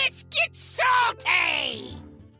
Let's get salty!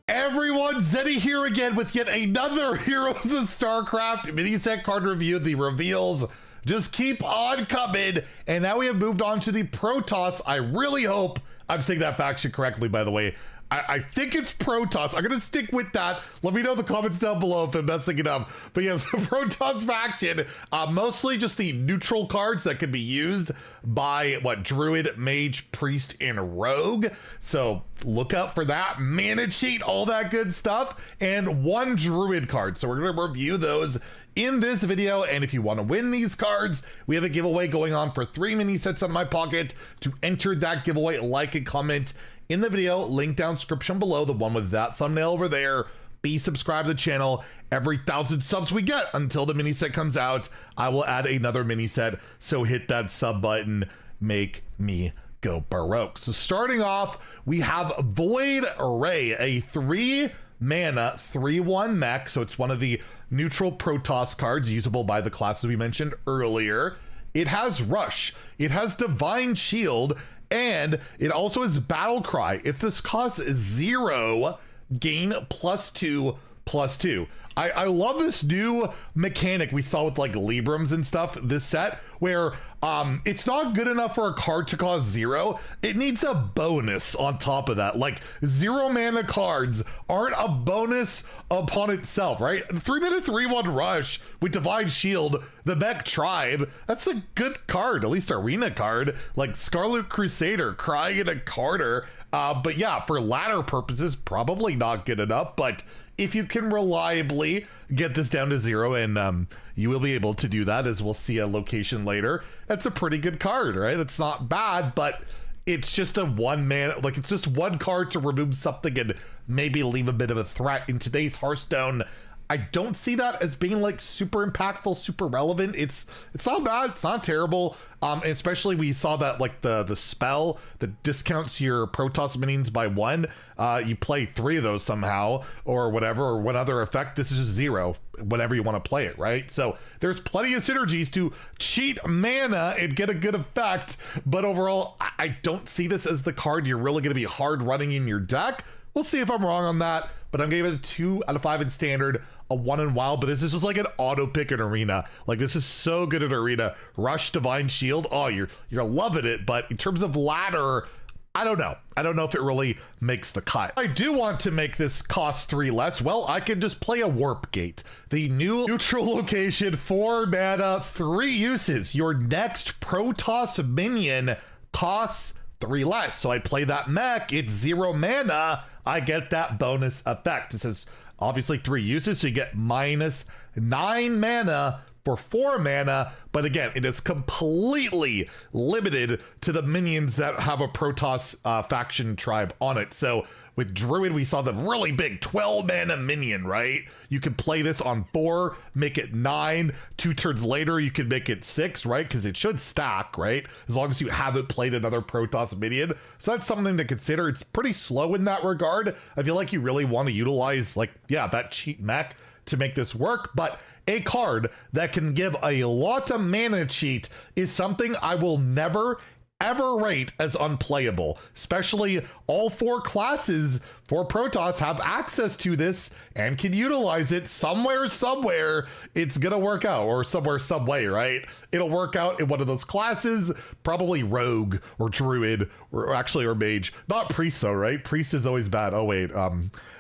Everyone, Zeddy here again with yet another Heroes of StarCraft mini set card review. The reveals just keep on coming, and now we have moved on to the Protoss. I really hope I'm saying that faction correctly, by the way. I think it's Protoss. I'm gonna stick with that. Let me know in the comments down below if I'm messing it up. But yes, the Protoss faction, mostly just the neutral cards that can be used by Druid, Mage, Priest, and Rogue. So look out for that. Mana cheat, all that good stuff, and one Druid card. So we're gonna review those in this video, and if you want to win these cards, we have a giveaway going on for 3 mini sets on my pocket. To enter that giveaway, like and comment in the video, link down description below, the one with that thumbnail over there. Be subscribed to the channel. Every 1,000 subs we get until the mini set comes out, I will add another mini set. So hit that sub button, make me go Baroque. So starting off, we have Void Array, a 3 mana 3/1 mech. So it's one of the neutral Protoss cards usable by the classes we mentioned earlier. It has Rush, it has Divine Shield, and it also has Battle Cry. If this costs 0, gain +2/+2. I love this new mechanic we saw with like Librams and stuff this set, where it's not good enough for a card to cost 0. It needs a bonus on top of that. Like 0 mana cards aren't a bonus upon itself, right? 3 mana 3/1 Rush with Divine Shield, the Mech Tribe, that's a good card, at least arena card, like Scarlet Crusader, Crying in a Carter. But yeah, for ladder purposes, probably not good enough, but if you can reliably get this down to 0, and you will be able to do that, as we'll see a location later, that's a pretty good card, right? That's not bad, but it's just a 1 mana, like it's just one card to remove something and maybe leave a bit of a threat. In today's Hearthstone, I don't see that as being like super impactful, super relevant. It's not bad, it's not terrible. And especially we saw that like the spell that discounts your Protoss minions by 1. You play 3 of those somehow or whatever, or one other effect. This is just 0 whenever you want to play it, right? So there's plenty of synergies to cheat mana and get a good effect. But overall, I don't see this as the card you're really going to be hard running in your deck. We'll see if I'm wrong on that, but I'm giving it a 2 out of 5 in standard, a 1 in wild, but this is just like an auto pick in arena. Like this is so good in arena. Rush, Divine Shield, oh, you're loving it, but in terms of ladder, I don't know. I don't know if it really makes the cut. I do want to make this cost 3 less. Well, I can just play a Warp Gate. The new neutral location, 4 mana, 3 uses. Your next Protoss minion costs 3 less. So I play that mech, it's 0 mana, I get that bonus effect. This is obviously 3 uses, so you get -9 mana for 4 mana, but again, it is completely limited to the minions that have a Protoss faction tribe on it. So with Druid, we saw the really big 12 mana minion, right? You can play this on 4, make it 9, 2 turns later, you can make it 6, right? Because it should stack, right? As long as you haven't played another Protoss minion. So that's something to consider. It's pretty slow in that regard. I feel like you really want to utilize, like, yeah, that cheat mech to make this work, but a card that can give a lot of mana cheat is something I will never ever rate as unplayable. Especially all 4 classes for Protoss have access to this and can utilize it somewhere it's gonna work out, or somewhere some way, right? It'll work out in one of those classes, probably Rogue or Druid or actually or Mage. Not Priest though, right? Priest is always bad. Oh wait,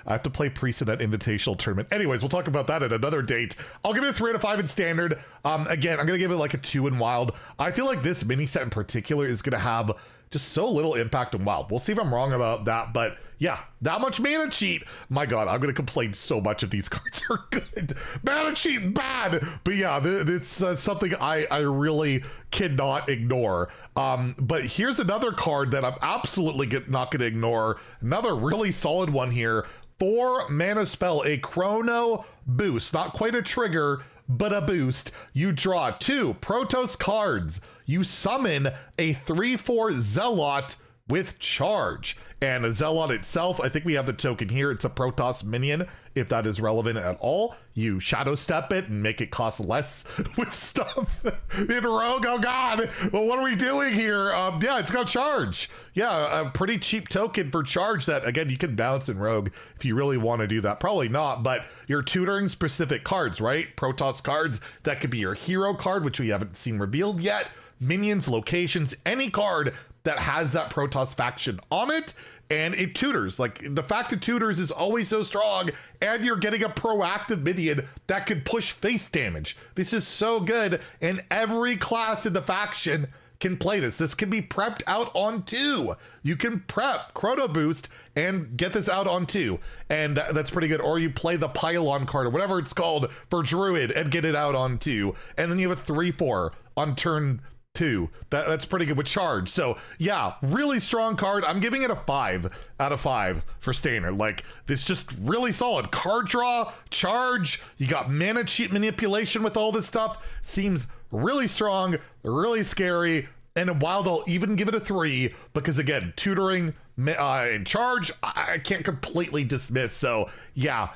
I have to play Priest in that invitational tournament. Anyways, we'll talk about that at another date. I'll give it a 3 out of 5 in standard. Again, I'm gonna give it like a 2 in wild. I feel like this mini set in particular is gonna have just so little impact in wild. We'll see if I'm wrong about that, but yeah, that much mana cheat. My God, I'm gonna complain so much if these cards are good. Mana cheat bad, but yeah, it's something I really cannot ignore. But here's another card that I'm absolutely not gonna ignore. Another really solid one here. 4 mana spell, a Chrono Boost. Not quite a trigger, but a boost. You draw 2 Protoss cards. You summon a 3/4 Zealot with charge. And a Zealot itself, I think we have the token here. It's a Protoss minion, if that is relevant at all. You shadow step it and make it cost less with stuff in Rogue. Oh god, well, what are we doing here? Yeah, it's got charge. Yeah, a pretty cheap token for charge that, again, you can bounce in Rogue if you really want to do that. Probably not, but you're tutoring specific cards, right? Protoss cards, that could be your hero card, which we haven't seen revealed yet. Minions, locations, any card that has that Protoss faction on it, and it tutors. Like, the fact it tutors is always so strong, and you're getting a proactive minion that can push face damage. This is so good, and every class in the faction can play this. This can be prepped out on 2. You can prep Chrono Boost and get this out on 2, and that's pretty good. Or you play the Pylon card, or whatever it's called, for Druid, and get it out on 2, and then you have a 3/4 on turn 2. That's pretty good with charge. So yeah, really strong card. I'm giving it a 5 out of 5 for standard. Like, this just really solid. Card draw, charge, you got mana cheat manipulation with all this stuff. Seems really strong, really scary. And Wild, I'll even give it a 3 because, again, tutoring and charge, I can't completely dismiss. So yeah,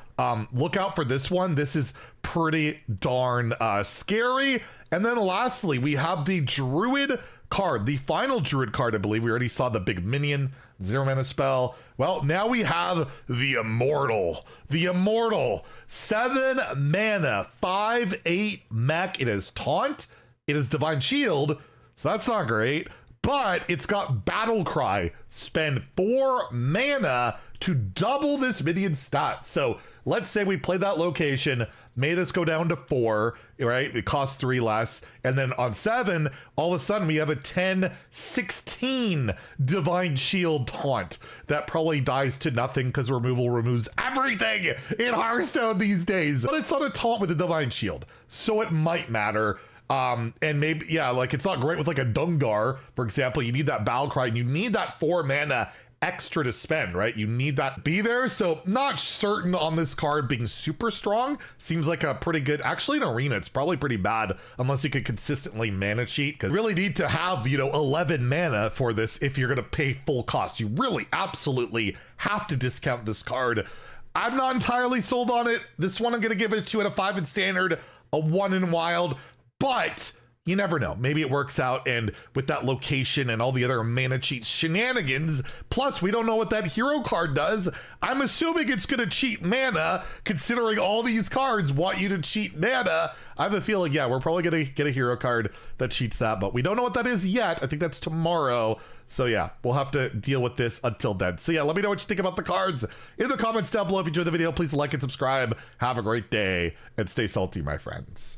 look out for this one. This is pretty darn scary. And then lastly, we have the Druid card, the final Druid card. I believe we already saw the big minion, 0 mana spell. Well, now we have the Immortal. The Immortal, 7 mana, 5/8 mech. It is Taunt, it is Divine Shield, so that's not great, but it's got Battle Cry. Spend 4 mana to double this minion stat. So let's say we play that location, may this go down to 4, right? It costs 3 less. And then on 7, all of a sudden we have a 10/16 Divine Shield Taunt that probably dies to nothing because removal removes everything in Hearthstone these days. But it's not a taunt with a Divine Shield, so it might matter. And maybe, yeah, like, it's not great with like a Dungar, for example. You need that Battle Cry, and you need that 4 mana extra to spend, right? You need that to be there. So not certain on this card being super strong. Seems like a pretty good, actually in Arena, it's probably pretty bad unless you could consistently mana cheat, because you really need to have, 11 mana for this if you're going to pay full cost. You really absolutely have to discount this card. I'm not entirely sold on it. This one I'm going to give it a 2 out of 5 in standard, a 1 in wild. But you never know. Maybe it works out, and with that location and all the other mana cheat shenanigans, plus we don't know what that hero card does. I'm assuming it's going to cheat mana, considering all these cards want you to cheat mana. I have a feeling, yeah, we're probably going to get a hero card that cheats that, but we don't know what that is yet. I think that's tomorrow. So yeah, we'll have to deal with this until then. So yeah, let me know what you think about the cards in the comments down below. If you enjoyed the video, please like and subscribe. Have a great day, and stay salty, my friends.